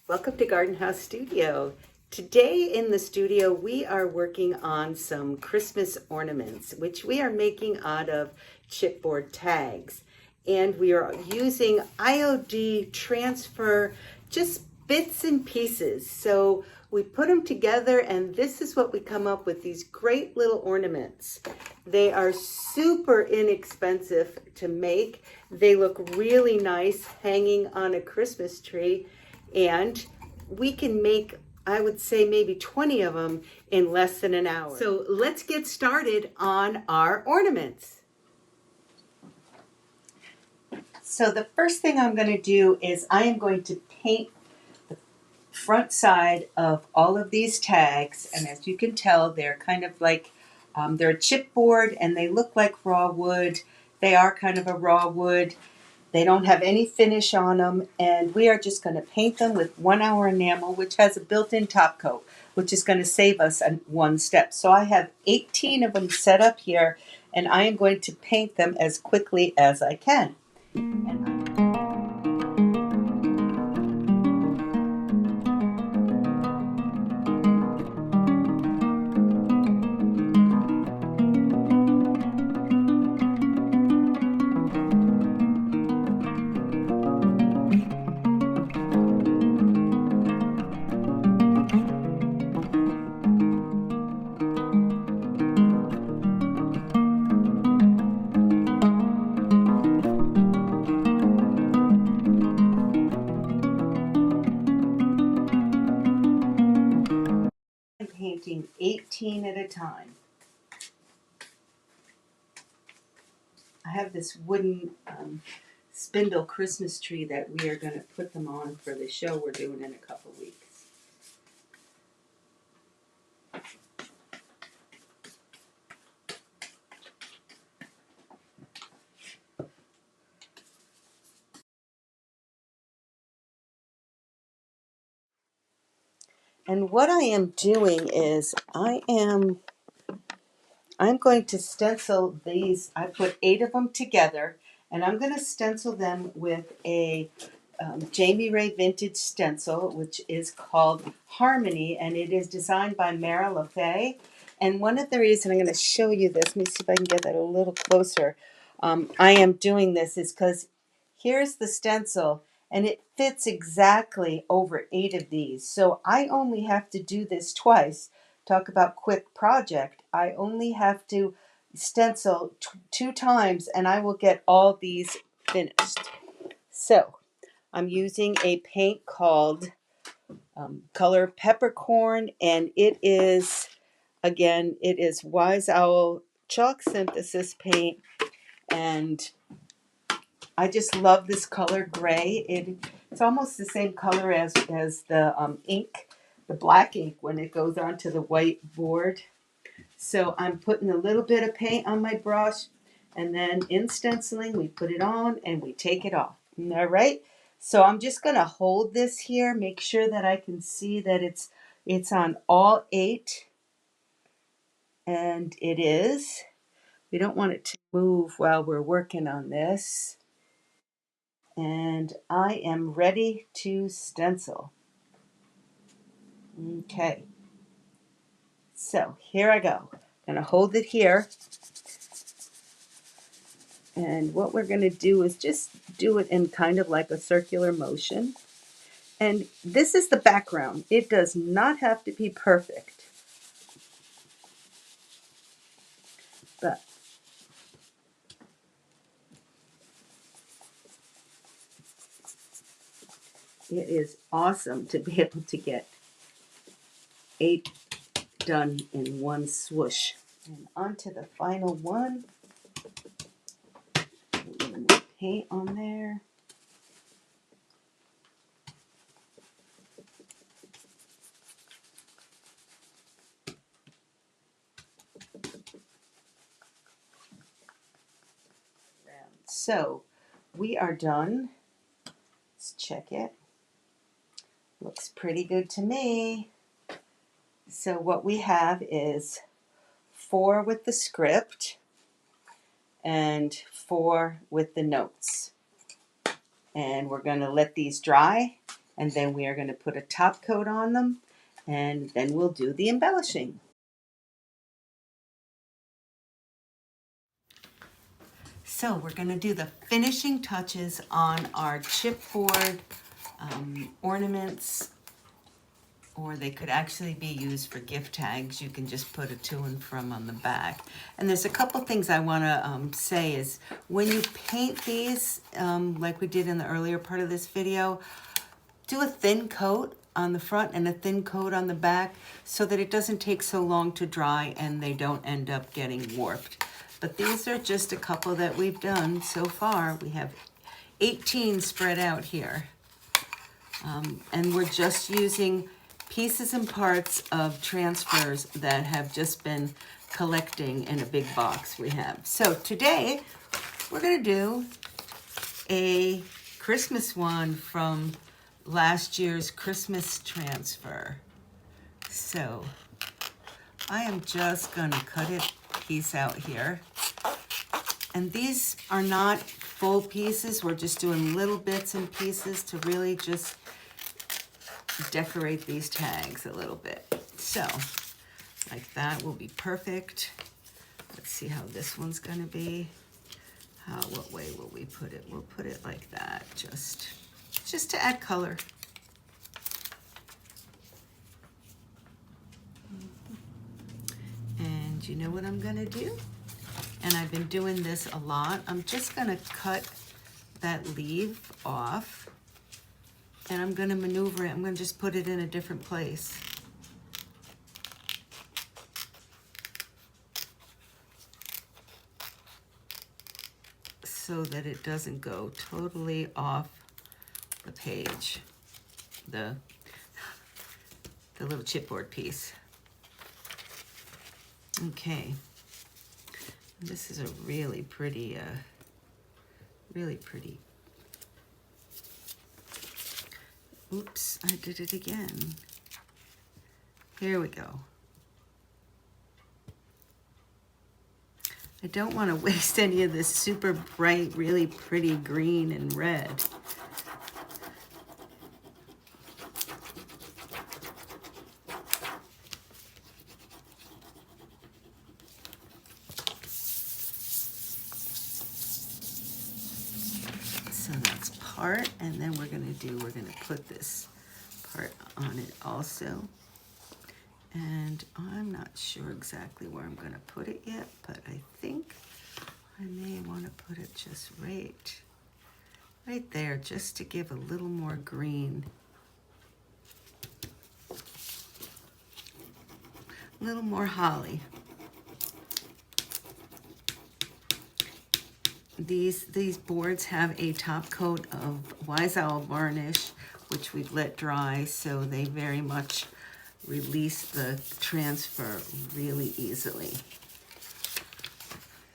Welcome to Garden House Studio. Today in the studio we are working on some Christmas ornaments which we are making out of chipboard tags, and we are using IOD transfer, just bits and pieces. So we put them together and this is what we come up with, these great little ornaments. They are super inexpensive to make. They look really nice hanging on a Christmas tree. And we can make, I would say, maybe 20 of them in less than an hour. So let's get started on our ornaments. So the first thing I'm going to do is I am going to paint the front side of all of these tags. And as you can tell, they're kind of like, they're a chipboard and they look like raw wood. They are kind of a raw wood. They don't have any finish on them, and we are just going to paint them with 1 hour enamel, which has a built-in top coat, which is going to save us one step. So I have 18 of them set up here, and I am going to paint them as quickly as I can. Painting 18 at a time. I have this wooden spindle Christmas tree that we are going to put them on for the show we're doing in a couple weeks. And what I am doing is I'm going to stencil these. I put 8 of them together, and I'm going to stencil them with a Jami Rae Vintage stencil, which is called Harmony, and it is designed by Mara LaFay. And one of the reasons I'm going to show you this, let me see if I can get that a little closer. I am doing this is because here's the stencil, and it fits exactly over 8 of these. So I only have to do this twice. Talk about quick project. I only have to stencil 2 times and I will get all these finished. So I'm using a paint called Color Peppercorn, and it is, again, it is Wise Owl Chalk Synthesis paint, and I just love this color gray. It's almost the same color as the ink, the black ink, when it goes onto the white board. So I'm putting a little bit of paint on my brush, and then in stenciling we put it on and we take it off. All right. So I'm just going to hold this here, make sure that I can see that it's on all 8, and it is. We don't want it to move while we're working on this. And I am ready to stencil. Okay, so here I go. I'm going to hold it here. And what we're going to do is just do it in kind of like a circular motion. And this is the background. It does not have to be perfect. But it is awesome to be able to get 8 done in one swoosh. And on to the final one. A little more paint on there. So we are done. Let's check it. Looks pretty good to me. So what we have is 4 with the script and 4 with the notes. And we're going to let these dry and then we are going to put a top coat on them, and then we'll do the embellishing. So we're going to do the finishing touches on our chipboard ornaments, or they could actually be used for gift tags. You can just put a to and from on the back. And there's a couple things I want to say is when you paint these, like we did in the earlier part of this video, do a thin coat on the front and a thin coat on the back so that it doesn't take so long to dry and they don't end up getting warped. But these are just a couple that we've done so far. We have 18 spread out here. And we're just using pieces and parts of transfers that have just been collecting in a big box we have. So today we're going to do a Christmas one from last year's Christmas transfer. So I am just going to cut a piece out here. And these are not full pieces. We're just doing little bits and pieces to really just decorate these tags a little bit. So like that will be perfect. Let's see how this one's going to be. What way will we put it? We'll put it like that, just to add color. And you know what I'm going to do? And I've been doing this a lot. I'm just going to cut that leaf off, and I'm going to maneuver it. I'm going to just put it in a different place. So that it doesn't go totally off the page, the little chipboard piece. Okay. This is a really pretty, oops, I did it again. Here we go. I don't want to waste any of this super bright, really pretty green and red. So that's part, and then we're going to put this part on it also. And I'm not sure exactly where I'm going to put it yet, but I think I may want to put it just right there, just to give a little more green. A little more holly. These boards have a top coat of Wise Owl varnish, which we've let dry, so they very much release the transfer really easily.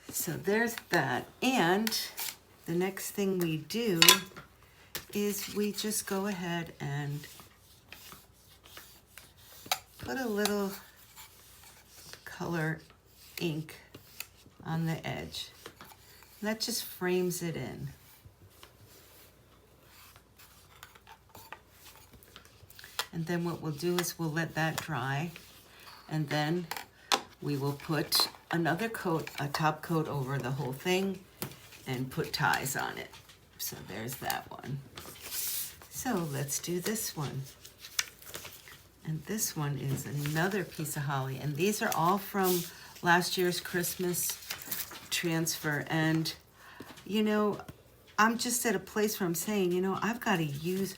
So there's that. And the next thing we do is we just go ahead and put a little color ink on the edge. That just frames it in. And then what we'll do is we'll let that dry, and then we will put another coat, a top coat over the whole thing, and put ties on it. So there's that one. So let's do this one. And this one is another piece of holly, and these are all from last year's Christmas transfer. And you know, I'm just at a place where I'm saying, you know, I've got to use,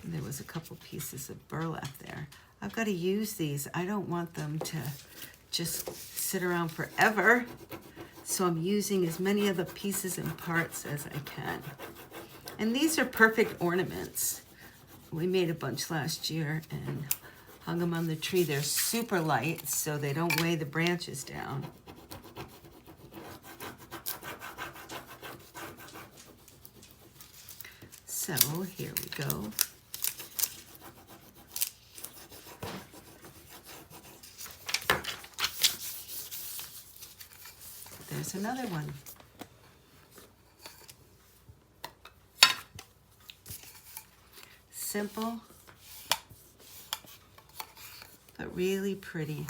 there was a couple pieces of burlap there. I've got to use these. I don't want them to just sit around forever. So I'm using as many of the pieces and parts as I can. And these are perfect ornaments. We made a bunch last year and hung them on the tree. They're super light, so they don't weigh the branches down. So here we go. There's another one. simple, but really pretty.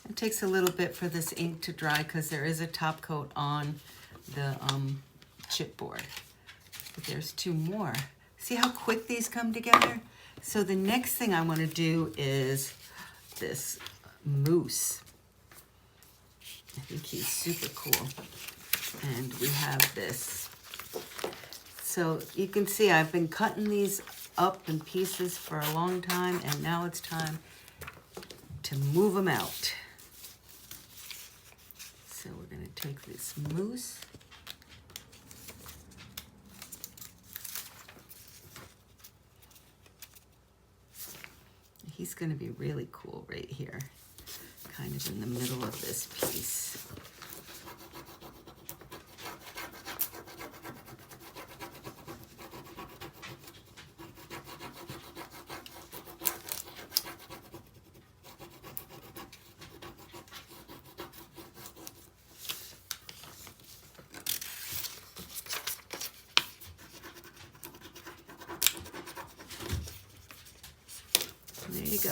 It takes a little bit for this ink to dry because there is a top coat on the chipboard. But there's two more. See how quick these come together? So the next thing I want to do is this moose. I think he's super cool. And we have this. So you can see I've been cutting these up in pieces for a long time, and now it's time to move them out. So we're going to take this moose. He's going to be really cool right here, kind of in the middle of this piece. There you go.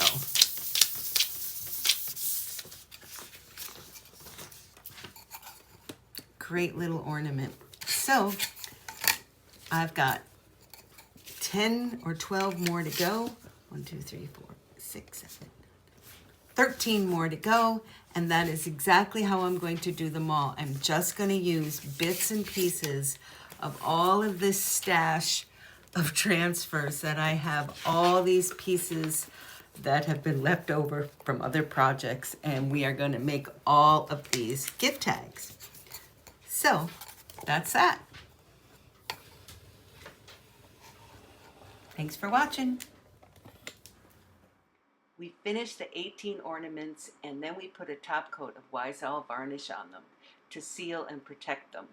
Great little ornament. So I've got 10 or 12 more to go. 1, 2, 3, 4, 6, 7, 13 more to go. And that is exactly how I'm going to do them all. I'm just going to use bits and pieces of all of this stash of transfers that I have, all these pieces that have been left over from other projects, and we are going to make all of these gift tags. So that's that. Thanks for watching. We finished the 18 ornaments, and then we put a top coat of Wisol varnish on them to seal and protect them.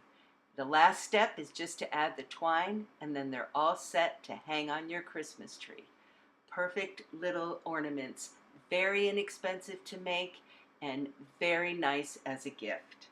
The last step is just to add the twine, and then they're all set to hang on your Christmas tree. Perfect little ornaments, very inexpensive to make and very nice as a gift.